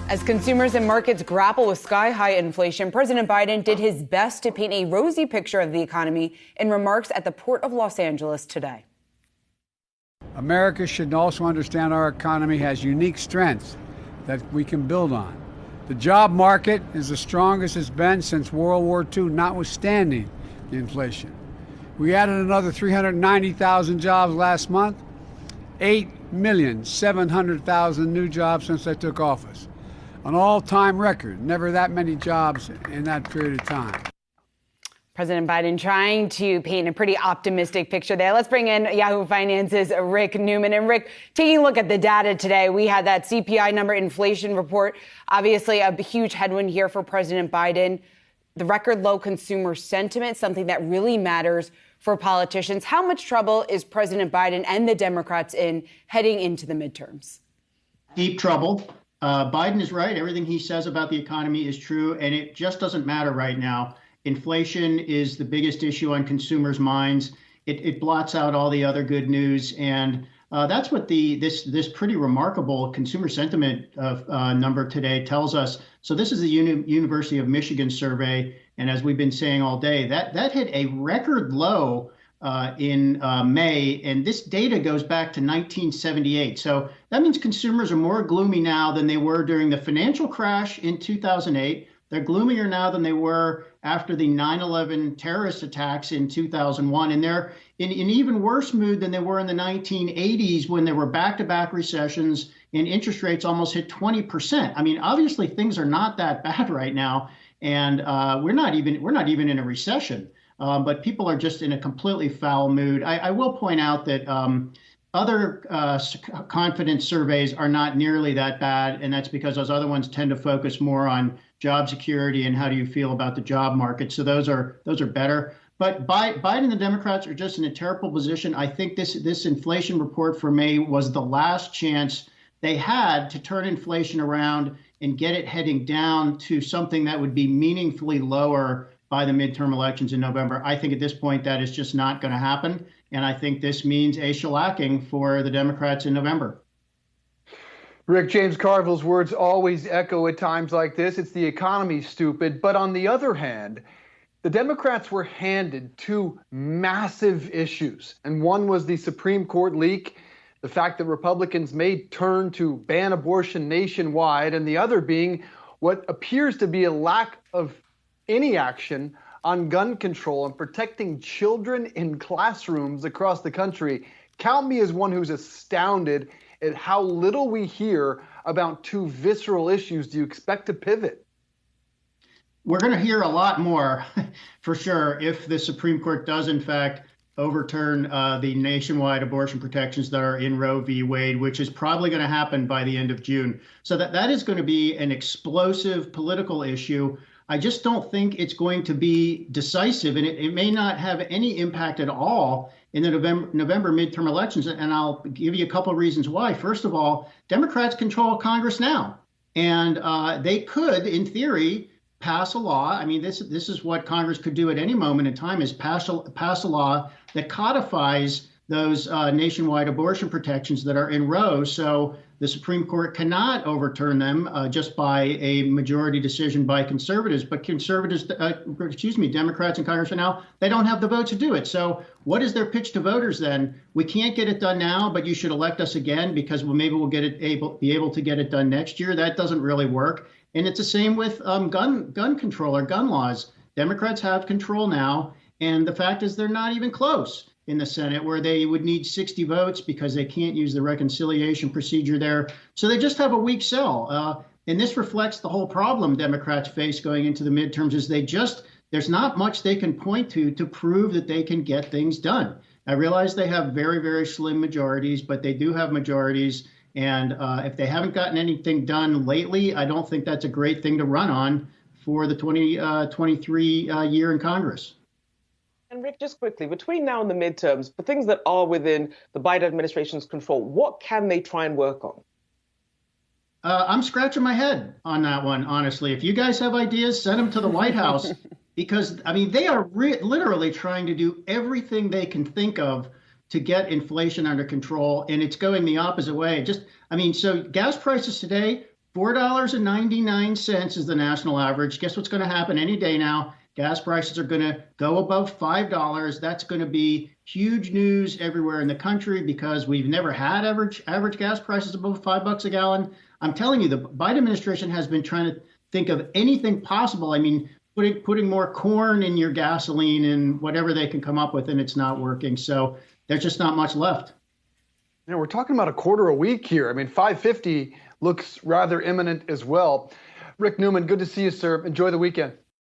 As consumers and markets grapple with sky-high inflation, President Biden did his best to paint a rosy picture of the economy in remarks at the Port of Los Angeles today. America should also understand our economy has unique strengths that we can build on. The job market is the strongest it's been since World War II, notwithstanding the inflation. We added another 390,000 jobs last month, 8,700,000 new jobs since I took office. An all-time record, never that many jobs in that period of time. President Biden trying to paint a pretty optimistic picture there. Let's bring in Yahoo Finance's Rick Newman. And Rick, taking a look at the data today, we had that CPI number inflation report. Obviously, a huge headwind here for President Biden. The record low consumer sentiment, something that really matters for politicians. How much trouble is President Biden and the Democrats in heading into the midterms? Deep trouble. Biden is right. Everything he says about the economy is true, and it just doesn't matter right now. Inflation is the biggest issue on consumers' minds. It blots out all the other good news, and that's what this pretty remarkable consumer sentiment number today tells us. So this is the University of Michigan survey, and as we've been saying all day, that hit a record low in May, and this data goes back to 1978. So that means consumers are more gloomy now than they were during the financial crash in 2008. They're gloomier now than they were after the 9/11 terrorist attacks in 2001. And they're in an even worse mood than they were in the 1980s when there were back-to-back recessions and interest rates almost hit 20%. I mean, obviously things are not that bad right now, and we're not even in a recession. But people are just in a completely foul mood. I will point out that other confidence surveys are not nearly that bad, and that's because those other ones tend to focus more on job security and how do you feel about the job market. So those are better. But Biden and the Democrats are just in a terrible position. I think this inflation report for May was the last chance they had to turn inflation around and get it heading down to something that would be meaningfully lower by the midterm elections in November. I think at this point that is just not going to happen. And I think this means a shellacking for the Democrats in November. Rick, James Carville's words always echo at times like this. It's the economy, stupid. But on the other hand, the Democrats were handed two massive issues. And one was the Supreme Court leak, the fact that Republicans may turn to ban abortion nationwide, and the other being what appears to be a lack of any action on gun control and protecting children in classrooms across the country. Count me as one who's astounded at how little we hear about two visceral issues. Do you expect to pivot? We're going to hear a lot more, for sure, if the Supreme Court does, in fact, overturn the nationwide abortion protections that are in Roe v. Wade, which is probably going to happen by the end of June. So that is going to be an explosive political issue. I just don't think it's going to be decisive, and it may not have any impact at all in the November midterm elections. And I'll give you a couple of reasons why. First of all, Democrats control Congress now, and they could, in theory, pass a law. I mean, this is what Congress could do at any moment in time, is pass a law that codifies those nationwide abortion protections that are in Roe. So the Supreme Court cannot overturn them just by a majority decision by conservatives. But Democrats in Congress now, they don't have the vote to do it. So what is their pitch to voters then? We can't get it done now, but you should elect us again because maybe we'll be able to get it done next year. That doesn't really work. And it's the same with gun control or gun laws. Democrats have control now, and the fact is they're not even close in the Senate, where they would need 60 votes because they can't use the reconciliation procedure there. So they just have a weak sell. And this reflects the whole problem Democrats face going into the midterms, is there's not much they can point to prove that they can get things done. I realize they have very, very slim majorities, but they do have majorities. And if they haven't gotten anything done lately, I don't think that's a great thing to run on for the 2023 year in Congress. And Rick, just quickly, between now and the midterms, for things that are within the Biden administration's control, what can they try and work on? I'm scratching my head on that one, honestly. If you guys have ideas, send them to the White House, because, I mean, they are literally trying to do everything they can think of to get inflation under control, and it's going the opposite way. So gas prices today, $4.99 is the national average. Guess what's going to happen any day now? Gas prices are going to go above $5. That's going to be huge news everywhere in the country because we've never had average gas prices above $5 a gallon. I'm telling you, the Biden administration has been trying to think of anything possible. I mean, putting more corn in your gasoline and whatever they can come up with, and it's not working. So there's just not much left. Yeah, we're talking about a quarter a week here. I mean, 550 looks rather imminent as well. Rick Newman, good to see you, sir. Enjoy the weekend.